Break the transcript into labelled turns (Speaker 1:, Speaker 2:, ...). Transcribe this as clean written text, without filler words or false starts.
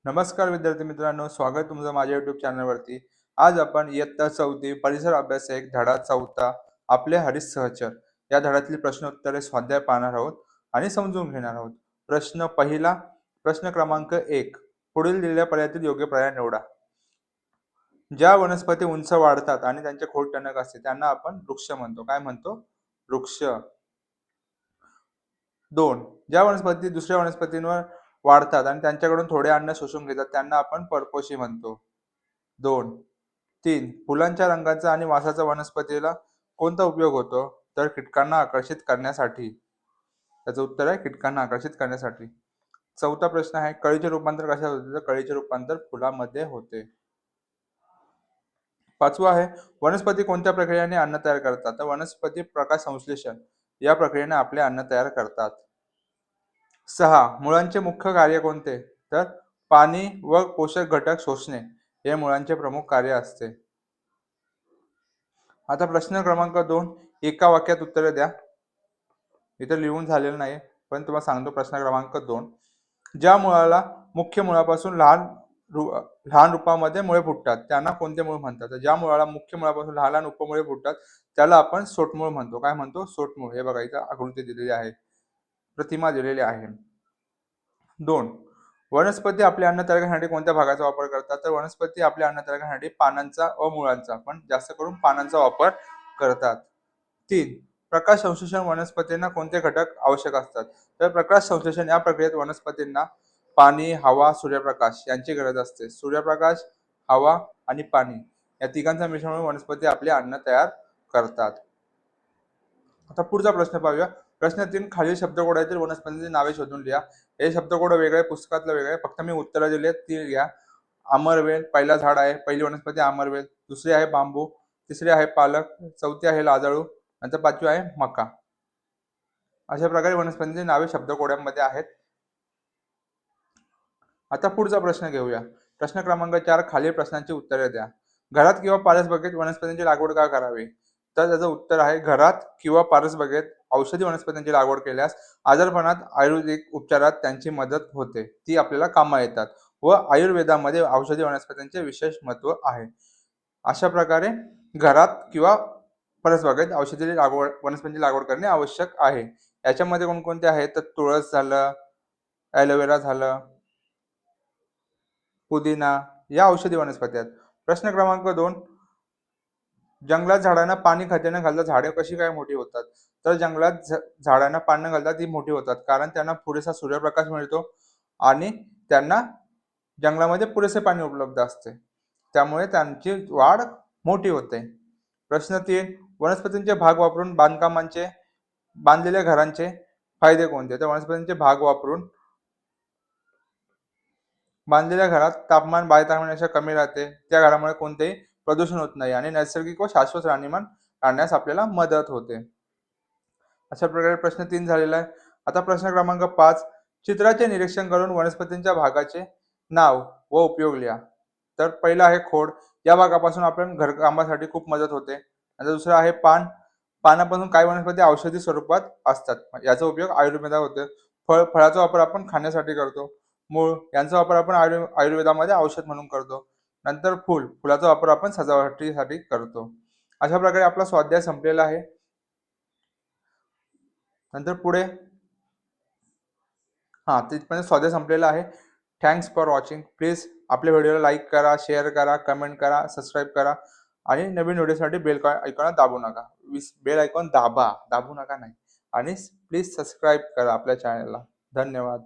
Speaker 1: नमस्कार विद्यार्थी मित्रांनो, स्वागत तुमचं माझ्या YouTube चॅनलवरती. आज आपण इयत्ता 4थी परिसर अभ्यास एक धडा 4था आपले हरित सहचर या धड्यातली प्रश्न उत्तरे स्वाध्याय पाहणार आहोत आणि समजून घेणार आहोत. प्रश्न पहिला, प्रश्न क्रमांक 1. पुढील दिलेल्या पर्यायातील योग्य पर्याय निवडा. ज्या वनस्पती उंच वाढतात आणि त्यांचे खोड टणक असते त्यांना आपण वृक्ष म्हणतो. काय म्हणतो? वृक्ष. 2. ज्या वनस्पती दुसऱ्या वनस्पतींवर वाढतात आणि त्यांच्याकडून थोडे अन्न शोषून घेतात त्यांना आपण परपोषी म्हणतो. 2. 3. फुलांच्या रंगाचा आणि वासाचा वनस्पतीला कोणता उपयोग होतो? तर कीटकांना आकर्षित करण्यासाठी. त्याचं उत्तर आहे कीटकांना आकर्षित करण्यासाठी. 4था प्रश्न आहे, कळीचे रूपांतर कशात होते? तर कळीचे रूपांतर फुलामध्ये होते. 5वा आहे, वनस्पती कोणत्या प्रक्रियेने अन्न तयार करतात? तर वनस्पती प्रकाश संश्लेषण या प्रक्रियेने आपले अन्न तयार करतात. 6. मुळांचे मुख्य कार्य कोणते? तर पाणी व पोषक घटक शोषणे हे मुळांचे प्रमुख कार्य असते. आता प्रश्न क्रमांक 2. एका वाक्यात उत्तरे द्या. इथे लिहून झालेलं नाही, पण तुम्हाला सांगतो प्रश्न क्रमांक 2. ज्या मुळाला मुख्य मुळापासून लहान रूपामध्ये मुळे फुटतात त्यांना कोणते मूळ म्हणतात? तर ज्या मुळाला मुख्य मुळापासून लहान लहान उपमुळे फुटतात त्याला आपण सोटमूळ म्हणतो. काय म्हणतो? सोटमूळ. हे बघा इथं आकृती दिलेली आहे, प्रतिमा दिलेली आहे. 2. वनस्पती आपले अन्न तयार करण्यासाठी कोणत्या भागाचा वापर करतात? तर वनस्पती आपले अन्न तयार करण्यासाठी पानांचा व मुळांचा, पण जास्त करून पानांचा वापर करतात. 3. प्रकाश संश्लेषण वनस्पतींना कोणते घटक आवश्यक असतात? तर प्रकाश संश्लेषण या प्रक्रियेत वनस्पतींना पाणी, हवा, सूर्यप्रकाश यांची गरज असते. सूर्यप्रकाश, हवा आणि पाणी या तिघांच्या मिश्रणामुळे वनस्पती आपले अन्न तयार करतात. आता पुढचा प्रश्न पाहूया. प्रश्न 3. खालील शब्दकोशातील वनस्पतींची नावे शोधून लिहा. हे शब्दकोश वेगळे, पुस्तकातलं वेगळे. फक्त मी उत्तरं दिली आहेत ती घ्या. अमरवेल पहिला झाड आहे, पहिली वनस्पती अमरवेल. दुसरी आहे बांबू, तिसरी आहे पालक, चौथी आहे लाजाळू, नंतर 5वी आहे मका. अशा प्रकारे वनस्पतींची नावे शब्दकोशामध्ये आहेत. आता पुढचा प्रश्न घेऊया. प्रश्न क्रमांक 4. खालील प्रश्नांची उत्तरे द्या. घरात किंवा परसबागेत वनस्पतींची लागवड का करावी? तर त्याचं उत्तर आहे, घरात किंवा परसबागेत औषधी वनस्पतींची लागवड केल्यास आजारपणात आयुर्वेदिक उपचारात त्यांची मदत होते. ती आपल्याला कामा येतात व आयुर्वेदामध्ये औषधी वनस्पतींचे विशेष महत्त्व आहे. अशा प्रकारे घरात किंवा परसबागेत औषधी लागवड वनस्पतींची लागवड करणे आवश्यक आहे. याच्यामध्ये कोणकोणते आहेत? तर तुळस झालं, ॲलोवेरा झालं, पुदिना या औषधी वनस्पती आहेत. प्रश्न क्रमांक 2. जंगलात झाडांना पाणी खते न घालता झाडे कशी काय मोठी होतात? तर जंगलात झाडांना पाणी न घालता ती मोठी होतात कारण त्यांना पुरेसा सूर्यप्रकाश मिळतो आणि त्यांना जंगलामध्ये पुरेसे पाणी उपलब्ध असते. त्यामुळे त्यांची वाढ मोठी होते. प्रश्न 3. वनस्पतींचे भाग वापरून बांधलेल्या घरांचे फायदे कोणते? तर वनस्पतींचे भाग वापरून बांधलेल्या घरात तापमान बाह्य तापमानापेक्षा कमी राहते. त्या घरामुळे कोणतेही प्रदूषण होत नाही आणि नैसर्गिक व शाश्वत राहणीमान आणण्यास आपल्याला मदत होते. अशा प्रकारे प्रश्न 3 झालेला आहे. आता प्रश्न क्रमांक 5. चित्राचे निरीक्षण करून वनस्पतींच्या भागाचे नाव व उपयोग लिहा. तर पहिला आहे खोड. या भागापासून आपण घरकामासाठी खूप मदत होते. आणि दुसरा आहे पान. पानापासून काही वनस्पती औषधी स्वरूपात असतात. याचा उपयोग आयुर्वेदात होतो. फळाचा वापर आपण खाण्यासाठी करतो. मूळ यांचा वापर आपण आयुर्वेदामध्ये औषध म्हणून करतो. नंतर फुलाचा वापर आपण सजावटीसाठी करतो. अशा प्रकारे आपला स्वाध्याय संपलेला आहे. नंतर पुढे तिथपर्यंत स्वाध्याय संपलेला आहे. Thanks for watching. प्लीज आपल्या व्हिडिओला लाईक करा, शेअर करा, कमेंट करा, सबस्क्राईब करा आणि नवीन व्हिडिओसाठी बेल आयकॉन दाबू नका. बेल आयकॉन दाबू नका नाही. आणि प्लीज सबस्क्राईब करा आपल्या चॅनलला. धन्यवाद.